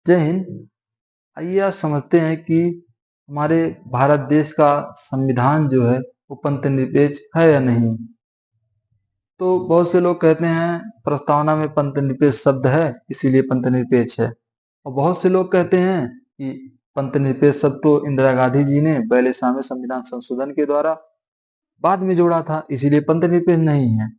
जय हिंद। आइए आज समझते हैं कि हमारे भारत देश का संविधान जो है वो पंथ निरपेक्ष है या नहीं। तो बहुत से लोग कहते हैं प्रस्तावना में पंथ निरपेक्ष शब्द है इसीलिए पंथ निरपेक्ष है, और बहुत से लोग कहते हैं कि पंथ निरपेक्ष शब्द तो इंदिरा गांधी जी ने 42वें संविधान संशोधन के द्वारा बाद में जोड़ा था, इसीलिए पंथ निरपेक्ष नहीं है।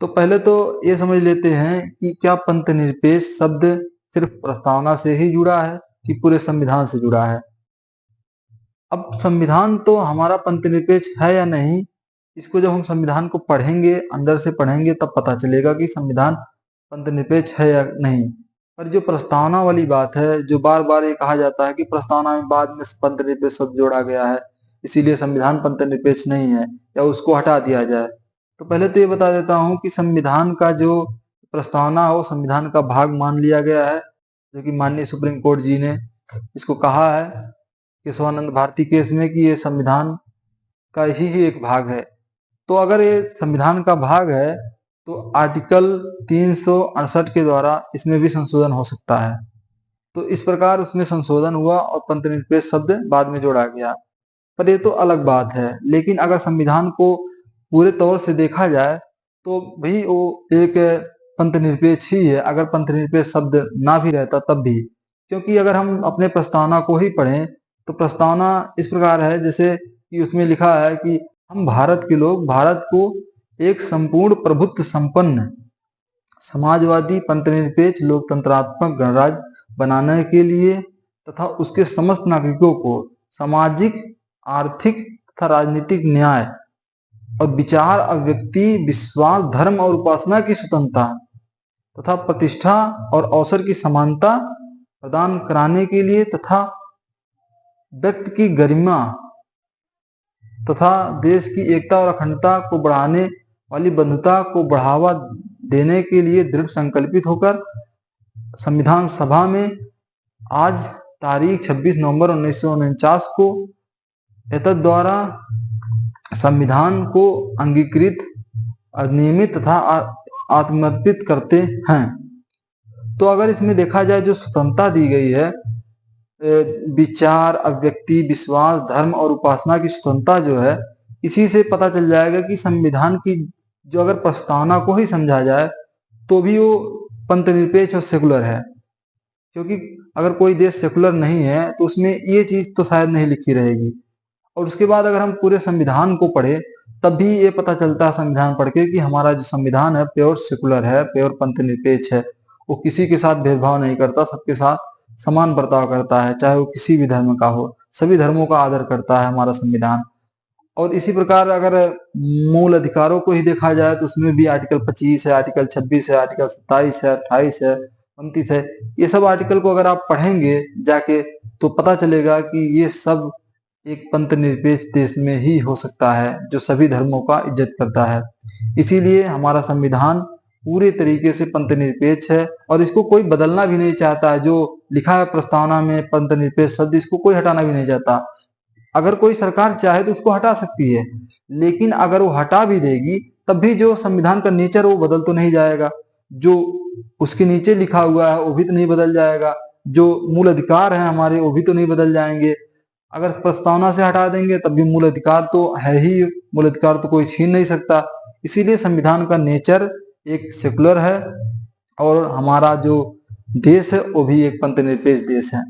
तो पहले तो ये समझ लेते हैं कि क्या पंथ निरपेक्ष शब्द सिर्फ प्रस्तावना से ही जुड़ा है कि पूरे संविधान से जुड़ा है। अब संविधान तो हमारा पंथ निरपेक्ष है या नहीं, इसको जब हम संविधान को पढ़ेंगे, अंदर से पढ़ेंगे, तब पता चलेगा कि संविधान पंथ निरपेक्ष है या नहीं। पर जो प्रस्तावना वाली बात है, जो बार बार ये कहा जाता है कि प्रस्तावना में बाद में पंथ निरपेक्ष शब्द जोड़ा गया है इसीलिए संविधान पंथ निरपेक्ष नहीं है या उसको हटा दिया जाए, तो पहले तो ये बता देता हूँ कि संविधान का जो प्रस्तावना हो संविधान का भाग मान लिया गया है, जो कि माननीय सुप्रीम कोर्ट जी ने इसको कहा है केशवानंद भारती केस में कि ये संविधान का ही एक भाग है। तो अगर ये संविधान का भाग है तो आर्टिकल 368 के द्वारा इसमें भी संशोधन हो सकता है। तो इस प्रकार उसमें संशोधन हुआ और पंथ निरपेक्ष शब्द बाद में जोड़ा गया, पर ये तो अलग बात है। लेकिन अगर संविधान को पूरे तौर से देखा जाए तो भी वो एक पंथ निरपेक्ष ही है, अगर पंथ निरपेक्ष शब्द ना भी रहता तब भी। क्योंकि अगर हम अपने प्रस्तावना को ही पढ़ें तो प्रस्तावना इस प्रकार है जैसे कि उसमें लिखा है कि हम भारत के लोग भारत को एक संपूर्ण प्रभुत्व संपन्न समाजवादी पंथ निरपेक्ष लोकतंत्रात्मक गणराज्य बनाने के लिए तथा उसके समस्त नागरिकों को सामाजिक, आर्थिक तथा राजनीतिक न्याय और विचार, अभिव्यक्ति, विश्वास, धर्म और उपासना की स्वतंत्रता तथा प्रतिष्ठा और अवसर की समानता प्रदान कराने के लिए तथा व्यक्ति की गरिमा तथा देश की एकता और अखंडता को बढ़ाने वाली बंधुता को बढ़ावा देने के लिए दृढ़ संकल्पित होकर संविधान सभा में आज तारीख 26 नवंबर 1949 को एतद द्वारा संविधान को अंगीकृत, अधिनियमित तथा आत्मनिर्भर करते हैं। तो अगर इसमें देखा जाए जो स्वतंत्रता दी गई है, विचार, अभिव्यक्ति, विश्वास, धर्म और उपासना की स्वतंत्रता जो है, इसी से पता चल जाएगा कि संविधान की जो अगर प्रस्तावना को ही समझा जाए तो भी वो पंथ निरपेक्ष और सेकुलर है। क्योंकि अगर कोई देश सेकुलर नहीं है तो उसमें ये चीज तो शायद नहीं लिखी रहेगी। और उसके बाद अगर हम पूरे संविधान को पढ़े तब भी ये पता चलता है संविधान पढ़ के कि हमारा जो संविधान है प्योर सेकुलर है, प्योर पंथ निरपेक्ष है। वो किसी के साथ भेदभाव नहीं करता, सबके साथ समान बर्ताव करता है, चाहे वो किसी भी धर्म का हो, सभी धर्मों का आदर करता है हमारा संविधान। और इसी प्रकार अगर मूल अधिकारों को ही देखा जाए तो उसमें भी आर्टिकल 25 है, आर्टिकल 26 है, आर्टिकल 27 है, 28 है, 29 है। ये सब आर्टिकल को अगर आप पढ़ेंगे जाके तो पता चलेगा कि ये सब एक पंथ निरपेक्ष देश में ही हो सकता है जो सभी धर्मों का इज्जत करता है। इसीलिए हमारा संविधान पूरे तरीके से पंथ निरपेक्ष है और इसको कोई बदलना भी नहीं चाहता है। जो लिखा है प्रस्तावना में पंथ निरपेक्ष शब्द, इसको कोई हटाना भी नहीं चाहता। अगर कोई सरकार चाहे तो उसको हटा सकती है, लेकिन अगर वो हटा भी देगी तब भी जो संविधान का नेचर वो बदल तो नहीं जाएगा। जो उसके नीचे लिखा हुआ है वो भी तो नहीं बदल जाएगा, जो मूल अधिकार है हमारे वो भी तो नहीं बदल जाएंगे। अगर प्रस्तावना से हटा देंगे तब भी मूल अधिकार तो है ही, मूल अधिकार तो कोई छीन नहीं सकता। इसीलिए संविधान का नेचर एक सेकुलर है और हमारा जो देश है वो भी एक पंथ निरपेक्ष देश है।